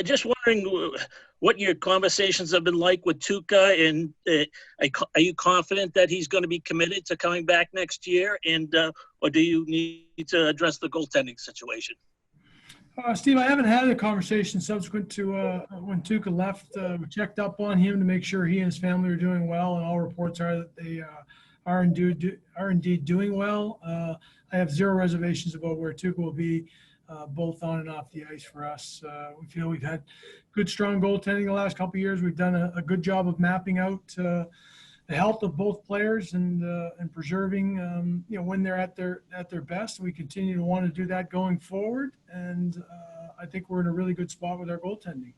Just wondering what your conversations have been like with Tuca, and are you confident that he's going to be committed to coming back next year, and or do you need to address the goaltending situation? Steve, I haven't had a conversation subsequent to when Tuca left. We checked up on him to make sure he and his family are doing well, and all reports are that they are indeed doing well. I have zero reservations about where Tuca will be, both on and off the ice for us. We feel we've had good, strong goaltending the last couple of years. We've done a good job of mapping out the health of both players and preserving, when they're at their best. We continue to want to do that going forward, and I think we're in a really good spot with our goaltending.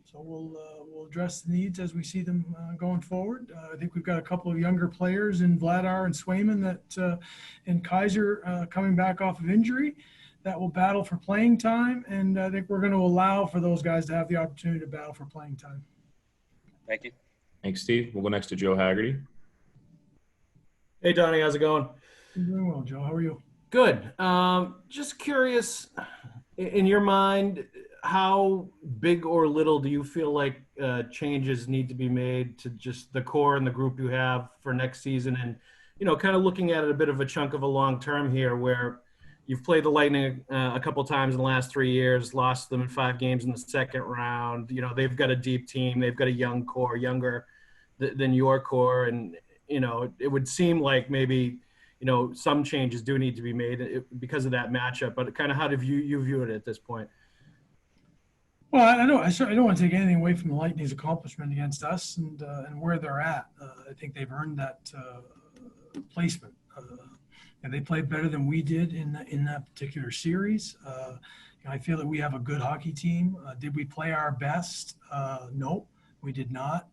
So we'll address the needs as we see them going forward. I think we've got a couple of younger players in Vladar and Swayman and Kaiser coming back off of injury that will battle for playing time, and I think we're going to allow for those guys to have the opportunity to battle for playing time. Thank you. Thanks, Steve. We'll go next to Joe Haggerty. Hey, Donnie, how's it going? I'm doing well, Joe. How are you? Good. Just curious, in your mind, how big or little do you feel like changes need to be made to just the core and the group you have for next season? And, kind of looking at it a bit of a chunk of a long term here, where you've played the Lightning a couple times in the last 3 years, lost them in 5 games in the second round. They've got a deep team. They've got a young core, younger than your core. And, it would seem like maybe, some changes do need to be made because of that matchup. But kind of how do you view it at this point? Well, I don't want to take anything away from the Lightning's accomplishment against us and where they're at. I think they've earned that placement. And they played better than we did in that particular series. I feel that we have a good hockey team. Did we play our best? No, we did not.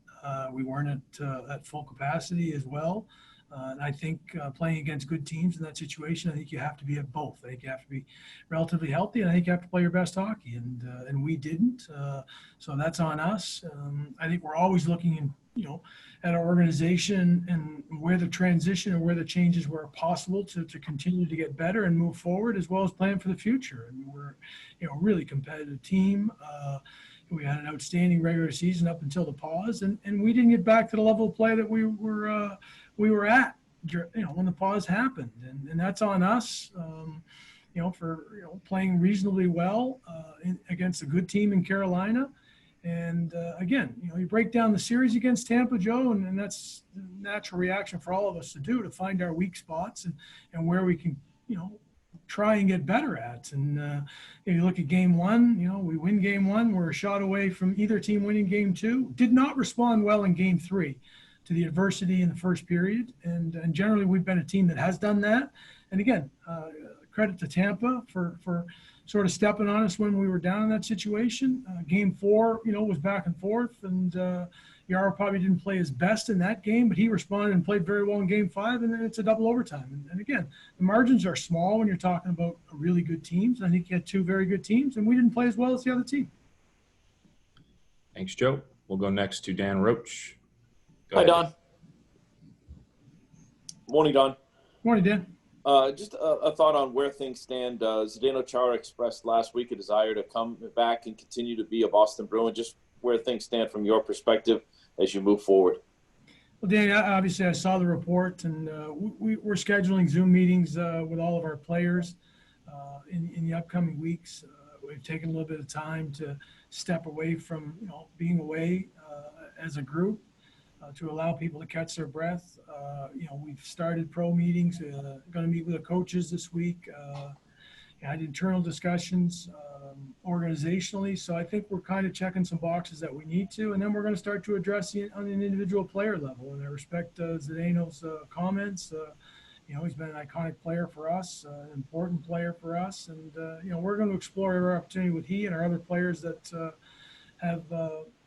We weren't at full capacity as well. And I think playing against good teams in that situation, I think you have to be at both. I think you have to be relatively healthy, and I think you have to play your best hockey. And we didn't. So that's on us. I think we're always looking at our organization and where the transition and where the changes were possible to continue to get better and move forward, as well as plan for the future. And we're, a really competitive team. We had an outstanding regular season up until the pause, and we didn't get back to the level of play that we were at, when the pause happened, and that's on us. For playing reasonably well against a good team in Carolina. And again, you break down the series against Tampa, Joe, and that's the natural reaction for all of us to do, to find our weak spots and where we can, try and get better at. And if you look at game 1, we win game 1. We're a shot away from either team winning game 2. Did not respond well in game 3 to the adversity in the first period. And generally we've been a team that has done that. And again, credit to Tampa for sort of stepping on us when we were down in that situation. Game 4, was back and forth, and Yara probably didn't play his best in that game, but he responded and played very well in game 5, and then it's a double overtime. And again, the margins are small when you're talking about really good teams. I think you had 2 very good teams, and we didn't play as well as the other team. Thanks, Joe. We'll go next to Dan Roach. Hi, Don. Morning, Don. Morning, Dan. Just a thought on where things stand. Zdeno Chara expressed last week a desire to come back and continue to be a Boston Bruin. Just where things stand from your perspective as you move forward. Well, Dan, obviously I saw the report, and we're scheduling Zoom meetings with all of our players in the upcoming weeks. We've taken a little bit of time to step away from being away as a group. To allow people to catch their breath. We've started pro meetings, going to meet with the coaches this week, had internal discussions organizationally. So I think we're kind of checking some boxes that we need to, and then we're going to start to address it on an individual player level. And I respect Zdeno's comments. He's been an iconic player for us, an important player for us. And, we're going to explore every opportunity with he and our other players that have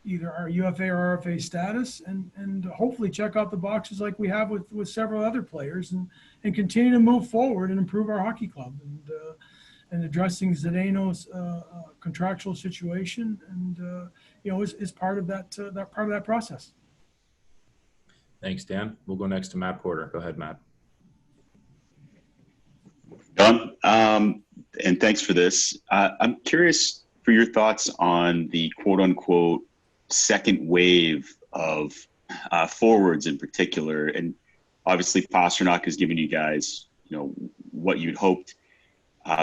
either our UFA or RFA status, and hopefully check out the boxes like we have with several other players, and continue to move forward and improve our hockey club, and addressing Zdeno's contractual situation, and is part of that process. Thanks, Dan. We'll go next to Matt Porter. Go ahead, Matt. Don, and thanks for this. I'm curious for your thoughts on the quote unquote second wave of forwards in particular. And obviously Pasternak has given you guys, what you'd hoped.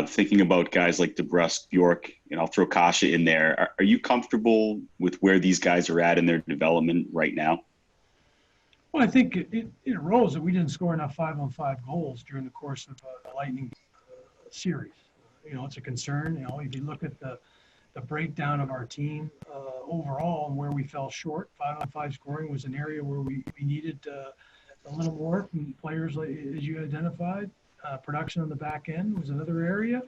Thinking about guys like DeBrusque, Bjork, and I'll throw Kasha in there. Are you comfortable with where these guys are at in their development right now? Well, I think it arose that we didn't score enough 5-on-5 goals during the course of the Lightning series. It's a concern. If you look at the breakdown of our team overall and where we fell short, 5-on-5 scoring was an area where we needed a little more from players, as you identified. Production on the back end was another area.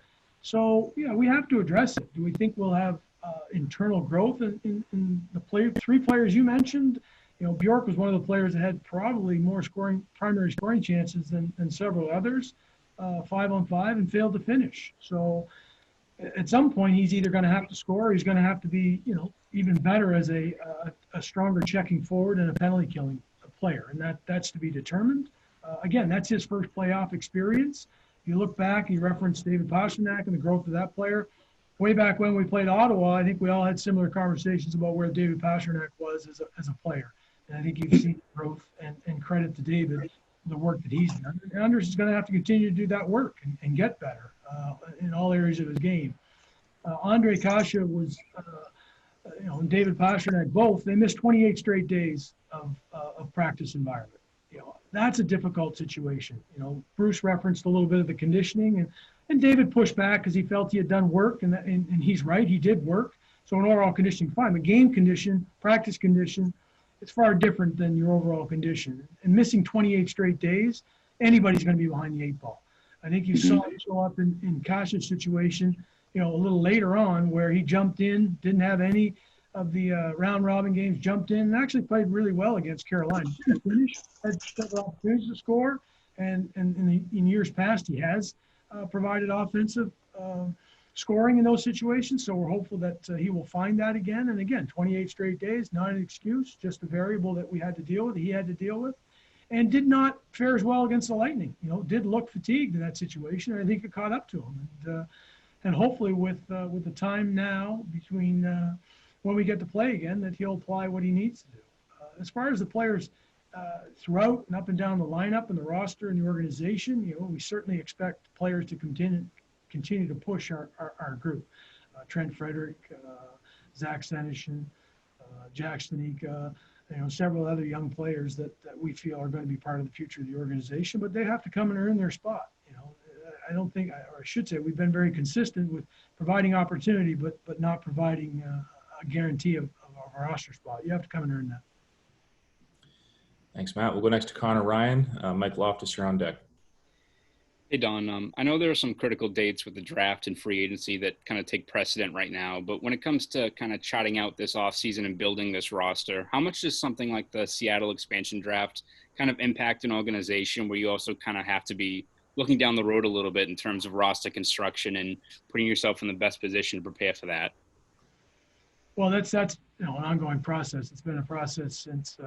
So, we have to address it. Do we think we'll have internal growth in the three players you mentioned? Bjork was one of the players that had probably more primary scoring chances than several others, 5-on-5, and failed to finish. So at some point, he's either going to have to score or he's going to have to be, even better as a stronger checking forward and a penalty killing player. And that's to be determined. Again, that's his first playoff experience. You look back, you referenced David Pasternak and the growth of that player. Way back when we played Ottawa, I think we all had similar conversations about where David Pasternak was as a player. And I think you've seen growth and credit to David, the work that he's done. And Anders is going to have to continue to do that work and get better in all areas of his game. Andre Kasha was, and David Pasternak both, they missed 28 straight days of practice environment. That's a difficult situation. Bruce referenced a little bit of the conditioning, and David pushed back because he felt he had done work, and he's right, he did work. So an overall conditioning, fine. But game condition, practice condition, it's far different than your overall condition. And missing 28 straight days, anybody's going to be behind the eight ball. I think you saw it show up in Kasha's situation, a little later on where he jumped in, didn't have any of the round robin games, jumped in and actually played really well against Carolina. Had several opportunities to score, and in years past he has provided offensive scoring in those situations. So we're hopeful that he will find that again. And again, 28 straight days, not an excuse, just a variable that we had to deal with, he had to deal with, and did not fare as well against the Lightning. Did look fatigued in that situation, and I think it caught up to him. And hopefully with the time now between when we get to play again, that he'll apply what he needs to do. As far as the players throughout and up and down the lineup and the roster and the organization, we certainly expect players to continue to push our group. Trent Frederick, Zach Senyshyn, Jack Stanika, several other young players that we feel are going to be part of the future of the organization, but they have to come and earn their spot. I don't think, or I should say, we've been very consistent with providing opportunity, but not providing a guarantee of a roster spot. You have to come and earn that. Thanks, Matt. We'll go next to Connor Ryan. Mike Loftus, you're on deck. Hey, Don. I know there are some critical dates with the draft and free agency that kind of take precedent right now, but when it comes to kind of charting out this offseason and building this roster, how much does something like the Seattle expansion draft kind of impact an organization where you also kind of have to be looking down the road a little bit in terms of roster construction and putting yourself in the best position to prepare for that? Well, that's an ongoing process. It's been a process since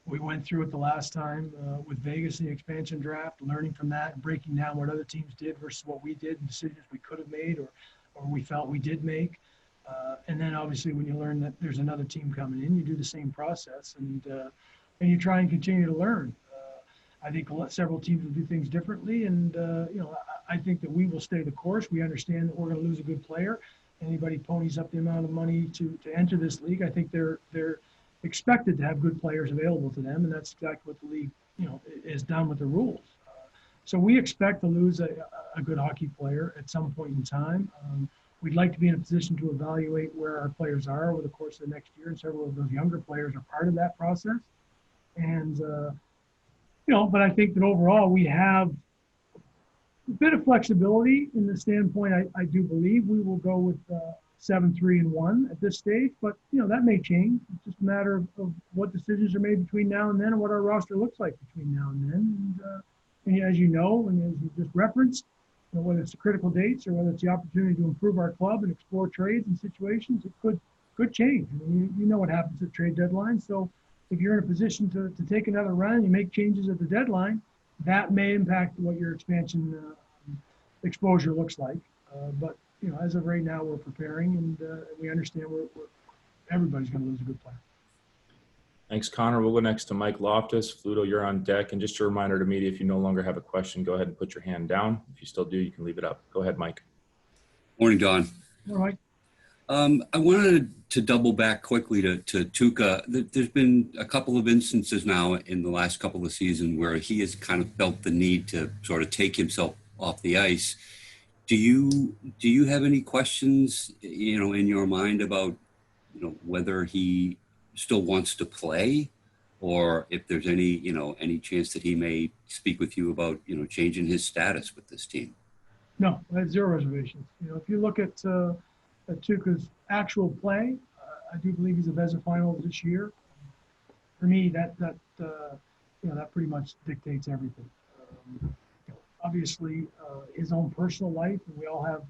we went through it the last time with Vegas in the expansion draft, learning from that and breaking down what other teams did versus what we did and decisions we could have made or we felt we did make. And then obviously when you learn that there's another team coming in, you do the same process and you try and continue to learn. I think several teams will do things differently, and I think that we will stay the course. We understand that we're going to lose a good player. Anybody ponies up the amount of money to enter this league, I think they're expected to have good players available to them, and that's exactly what the league is done with the rules. So we expect to lose a good hockey player at some point in time. We'd like to be in a position to evaluate where our players are over the course of the next year, and several of those younger players are part of that process. And but I think that overall we have a bit of flexibility in the standpoint. I do believe we will go with 7-3-1 at this stage, but that may change. It's just a matter of what decisions are made between now and then and what our roster looks like between now and then. And as you know, and as you just referenced, whether it's the critical dates or whether it's the opportunity to improve our club and explore trades and situations, it could change. I mean, you know what happens at trade deadline. So if you're in a position to take another run and you make changes at the deadline, that may impact what your expansion exposure looks like. But as of right now, we're preparing, and we understand everybody's going to lose a good player. Thanks, Connor. We'll go next to Mike Loftus. Fluto, you're on deck. And just a reminder to media, if you no longer have a question, go ahead and put your hand down. If you still do, you can leave it up. Go ahead, Mike. Morning, Don. All right. I wanted to double back quickly to Tuukka. There's been a couple of instances now in the last couple of seasons where he has kind of felt the need to sort of take himself off the ice. Do you have any questions, in your mind about, whether he still wants to play, or if there's any chance that he may speak with you about, changing his status with this team? No, I have zero reservations. If you look at Tuukka's actual play, I do believe he's a Vezina final this year. For me, that pretty much dictates everything. Obviously, his own personal life, and we all have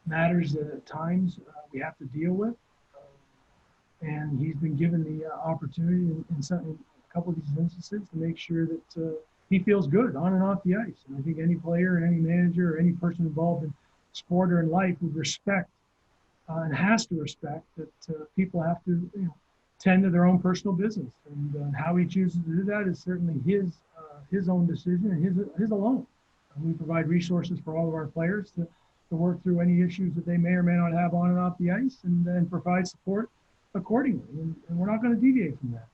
matters that at times we have to deal with. And he's been given the opportunity in a couple of these instances to make sure that he feels good on and off the ice. And I think any player and any manager or any person involved in sport or in life would respect and has to respect that people have to tend to their own personal business. And how he chooses to do that is certainly his own decision and his alone. And we provide resources for all of our players to work through any issues that they may or may not have on and off the ice, and then provide support accordingly. And we're not going to deviate from that.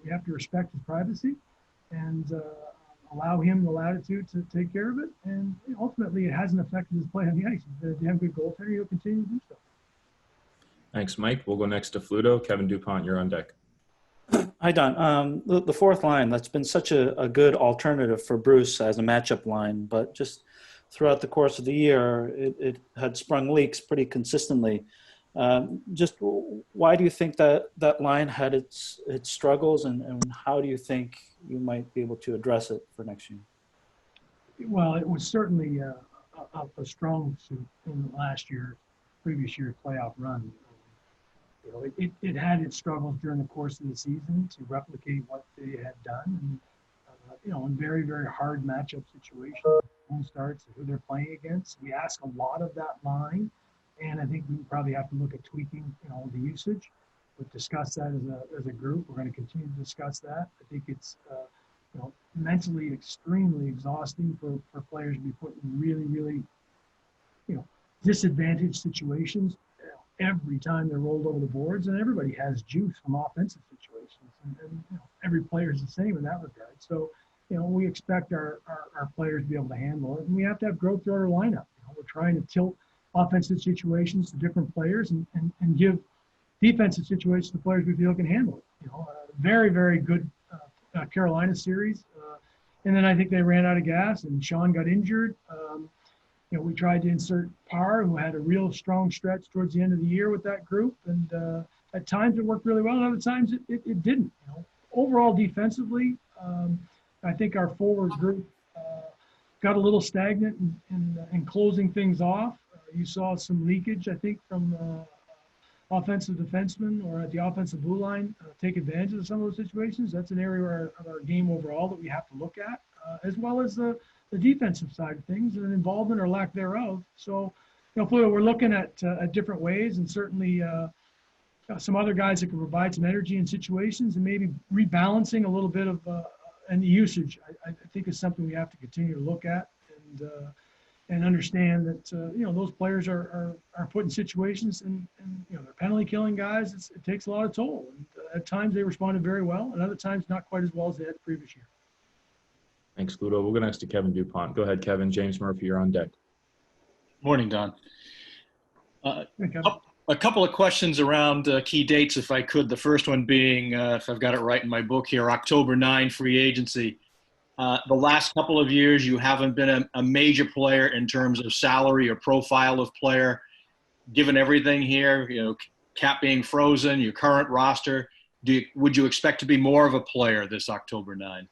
We have to respect his privacy and allow him the latitude to take care of it. And ultimately, it hasn't affected his play on the ice. He's been a damn good goaltender. He'll continue to do so. Thanks, Mike. We'll go next to Fluto. Kevin DuPont, you're on deck. Hi, Don. The fourth line, that's been such a good alternative for Bruce as a matchup line, but just throughout the course of the year, it had sprung leaks pretty consistently. Just why do you think that line had its struggles, and how do you think you might be able to address it for next year? Well, it was certainly a strong suit in previous year's playoff run. It had its struggles during the course of the season to replicate what they had done, and in very, very hard matchup situations, home starts, who they're playing against. We ask a lot of that line. And I think we probably have to look at tweaking, the usage. We've discussed that as a group. We're going to continue to discuss that. I think it's, mentally extremely exhausting for players to be put in really, really, disadvantaged situations every time they're rolled over the boards. And everybody has juice from offensive situations, and every player is the same in that regard. So, we expect our players to be able to handle it, and we have to have growth through our lineup. We're trying to tilt offensive situations to different players and give defensive situations to players we feel can handle it. Very, very good Carolina series. And then I think they ran out of gas and Sean got injured. We tried to insert Parr, who had a real strong stretch towards the end of the year with that group. And at times it worked really well, and other times it didn't. Overall defensively, I think our forward group got a little stagnant in closing things off. You saw some leakage, I think, from offensive defensemen or at the offensive blue line take advantage of some of those situations. That's an area of our game overall that we have to look at, as well as the defensive side of things and involvement or lack thereof. So, we're looking at different ways, and certainly some other guys that can provide some energy in situations, and maybe rebalancing a little bit of and the usage, I think, is something we have to continue to look at and understand that those players are put in situations and they're penalty killing guys. It takes a lot of toll. And at times they responded very well, and other times not quite as well as they had the previous year. Thanks, Fluto. We'll go next to Kevin DuPont. Go ahead, Kevin. James Murphy, you're on deck. Morning, Don. Hey, Kevin. A couple of questions around key dates, if I could. The first one being, if I've got it right in my book here, October 9, free agency. The last couple of years, you haven't been a major player in terms of salary or profile of player. Given everything here, cap being frozen, your current roster, would you expect to be more of a player this October 9?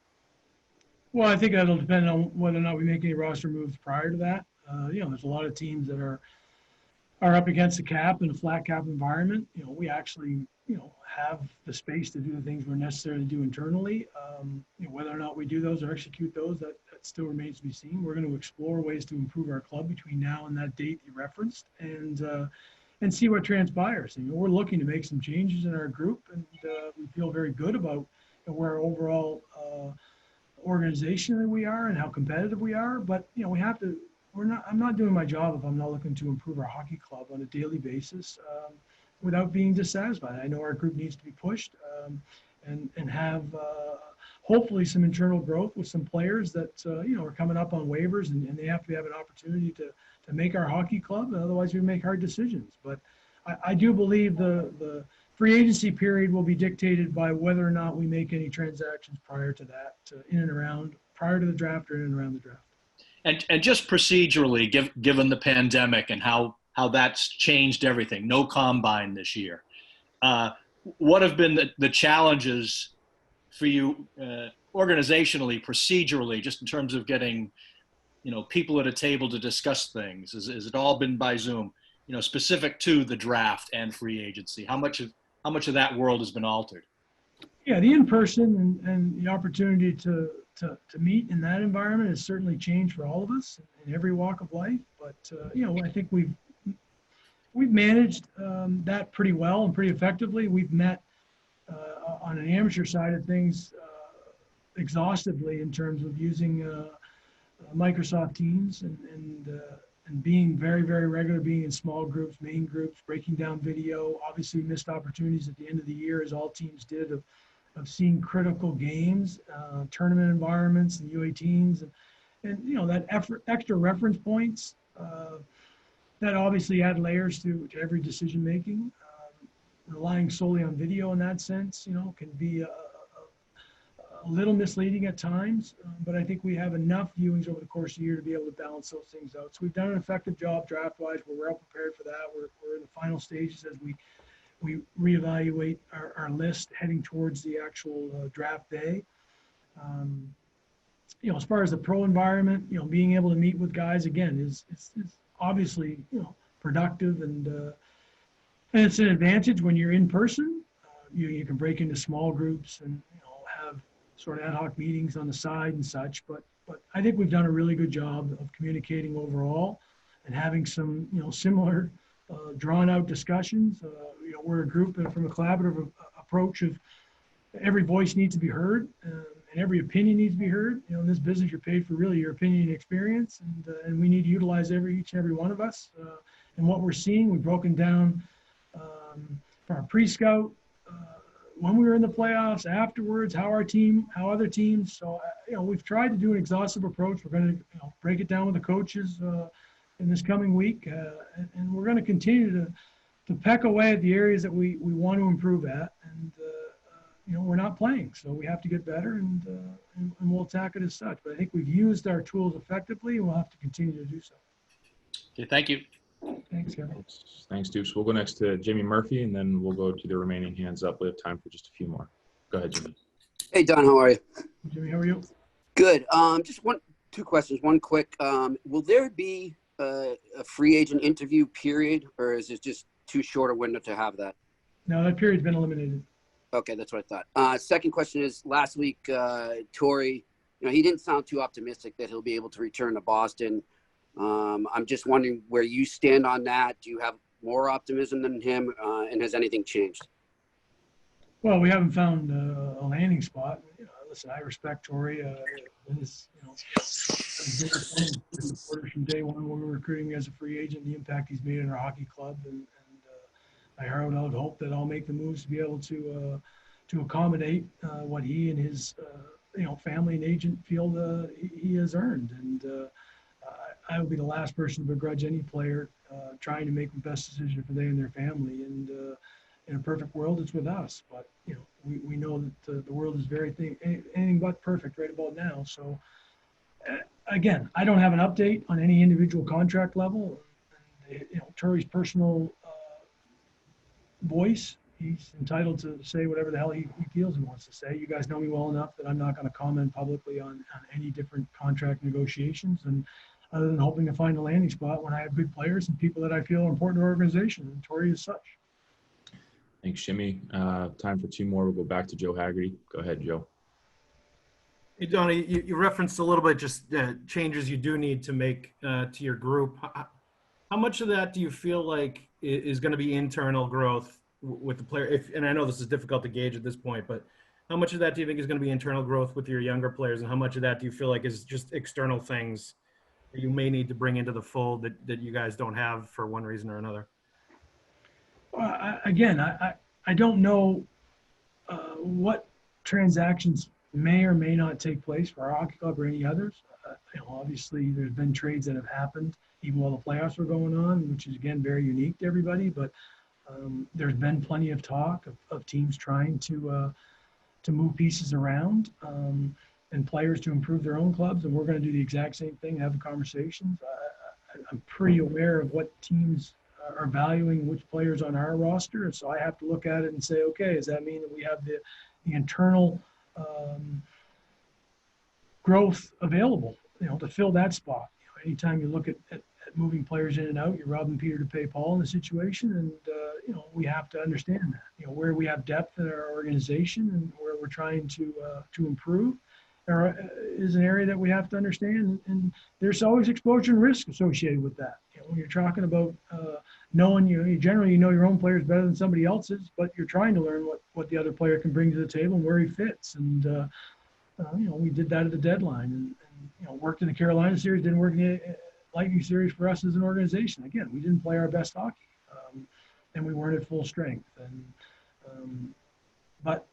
Well, I think that'll depend on whether or not we make any roster moves prior to that. There's a lot of teams that are up against the cap in a flat cap environment. We actually, have the space to do the things we're necessary to do internally. Whether or not we do those or execute those, that still remains to be seen. We're going to explore ways to improve our club between now and that date you referenced, and see what transpires. We're looking to make some changes in our group, and we feel very good about where our overall organization we are and how competitive we are. But we have to. I'm not doing my job if I'm not looking to improve our hockey club on a daily basis without being dissatisfied. I know our group needs to be pushed and have hopefully some internal growth with some players that are coming up on waivers, and they have to have an opportunity to make our hockey club. Otherwise, we make hard decisions. But I do believe the free agency period will be dictated by whether or not we make any transactions prior to that, in and around, prior to the draft or in and around the draft. And just procedurally, given the pandemic and how that's changed everything, no combine this year, what have been the challenges for you organizationally, procedurally, just in terms of getting, people at a table to discuss things? Has it all been by Zoom, specific to the draft and free agency? How much of that world has been altered? Yeah, the in-person and the opportunity to meet in that environment has certainly changed for all of us in every walk of life. But I think we've managed that pretty well and pretty effectively. We've met on an amateur side of things exhaustively in terms of using Microsoft Teams and being very, very regular, being in small groups, main groups, breaking down video. Obviously, we missed opportunities at the end of the year, as all teams did, of seeing critical games, tournament environments, and U18s, and that extra reference points that obviously add layers to every decision making. Relying solely on video in that sense, can be a little misleading at times, but I think we have enough viewings over the course of the year to be able to balance those things out. So we've done an effective job draft-wise. We're well prepared for that. We're in the final stages as we reevaluate our list heading towards the actual draft day. As far as the pro environment, being able to meet with guys again is obviously productive, and it's an advantage when you're in person. You can break into small groups and have sort of ad hoc meetings on the side and such. But I think we've done a really good job of communicating overall and having some similar drawn out discussions. We're a group from a collaborative approach of every voice needs to be heard, and every opinion needs to be heard. In this business, you're paid for really your opinion and experience, and we need to utilize each and every one of us. And what we're seeing, we've broken down for our pre-scout, when we were in the playoffs, afterwards, how other teams. So, we've tried to do an exhaustive approach. We're going to break it down with the coaches in this coming week, and we're going to continue to peck away at the areas that we want to improve at. And, we're not playing, so we have to get better, and we'll attack it as such. But I think we've used our tools effectively, and we'll have to continue to do so. Okay, thank you. Thanks, Kevin. Thanks, Dukes. We'll go next to Jimmy Murphy, and then we'll go to the remaining hands up. We have time for just a few more. Go ahead, Jimmy. Hey, Don, how are you? Jimmy, how are you? Good. Just two questions. One quick. Will there be a free agent interview period, or is it just too short a window to have that? No, that period's been eliminated. Okay, that's what I thought. Second question is, last week, Torrey, he didn't sound too optimistic that he'll be able to return to Boston. I'm just wondering where you stand on that. Do you have more optimism than him, and has anything changed? Well, we haven't found a landing spot. Listen, I respect Torrey. His, supporters from day one when we were recruiting as a free agent, the impact he's made in our hockey club, and I would hope that I'll make the moves to be able to accommodate what he and his family and agent feel he has earned. And I would be the last person to begrudge any player trying to make the best decision for they and their family. And in a perfect world, it's with us. But we know that the world is anything but perfect right about now. So again, I don't have an update on any individual contract level. Torrey's personal voice, he's entitled to say whatever the hell he feels he wants to say. You guys know me well enough that I'm not going to comment publicly on any different contract negotiations, and other than hoping to find a landing spot when I have good players and people that I feel are important to our organization, and Torrey is such. Thanks, Jimmy. Time for two more. We'll go back to Joe Haggerty. Go ahead, Joe. Hey, Donnie, you referenced a little bit just changes you do need to make to your group. How much of that do you feel like is going to be internal growth with the player? And I know this is difficult to gauge at this point, but how much of that do you think is going to be internal growth with your younger players, and how much of that do you feel like is just external things that you may need to bring into the fold that you guys don't have for one reason or another? I don't know what transactions may or may not take place for our hockey club or any others. Obviously, there's been trades that have happened even while the playoffs were going on, which is, again, very unique to everybody. But there's been plenty of talk of teams trying to move pieces around and players to improve their own clubs. And we're going to do the exact same thing, have conversations. I'm pretty aware of what teams are valuing which players on our roster. And so I have to look at it and say, okay, does that mean that we have the internal growth available, to fill that spot? Anytime you look at moving players in and out, you're robbing Peter to pay Paul in the situation. And, we have to understand that, where we have depth in our organization and where we're trying to improve is an area that we have to understand. And there's always exposure and risk associated with that. When you're talking about knowing, generally you know your own players better than somebody else's, but you're trying to learn what the other player can bring to the table and where he fits. And, we did that at the deadline and worked in the Carolina series, didn't work in the Lightning series for us as an organization. Again, we didn't play our best hockey and we weren't at full strength. But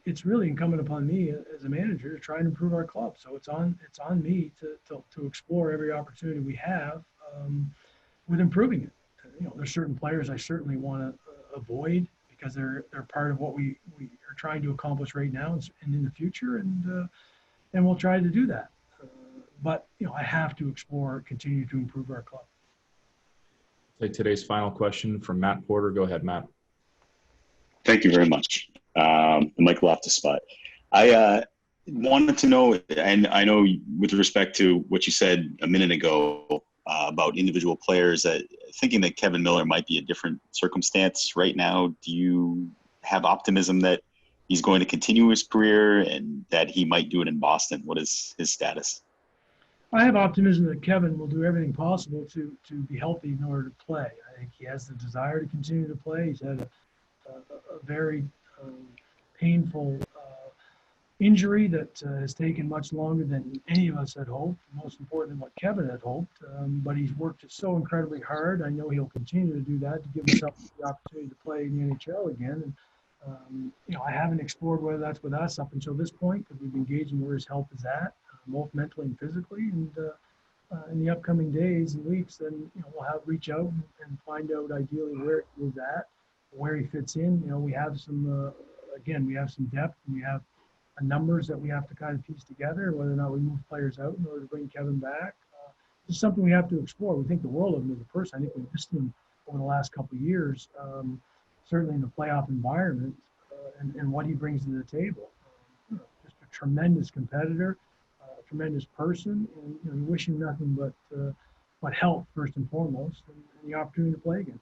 it's really incumbent upon me as a manager to try and improve our club. So it's on me to explore every opportunity we have with improving it. There's certain players I certainly want to avoid because they're part of what we are trying to accomplish right now and in the future, and we'll try to do that. But I have to continue to improve our club. Take today's final question from Matt Porter. Go ahead, Matt. Thank you very much. The Mike Loftus spot. I wanted to know, and I know with respect to what you said a minute ago about individual players, thinking that Kevin Miller might be a different circumstance right now, do you have optimism that he's going to continue his career and that he might do it in Boston? What is his status? I have optimism that Kevin will do everything possible to be healthy in order to play. I think he has the desire to continue to play. He's had a very painful injury that has taken much longer than any of us had hoped, most important than what Kevin had hoped. But he's worked so incredibly hard. I know he'll continue to do that to give himself the opportunity to play in the NHL again. And, I haven't explored whether that's with us up until this point because we've engaged in where his health is at, both mentally and physically. And in the upcoming days and weeks, then we'll reach out and find out ideally where he is at, where he fits in. We have some we have some depth and we have numbers that we have to kind of piece together, whether or not we move players out in order to bring Kevin back. It's something we have to explore. We think the world of him as a person. I think we missed him over the last couple of years, certainly in the playoff environment and what he brings to the table. Just a tremendous competitor, a tremendous person, and we wish him nothing but health first and foremost, and the opportunity to play again.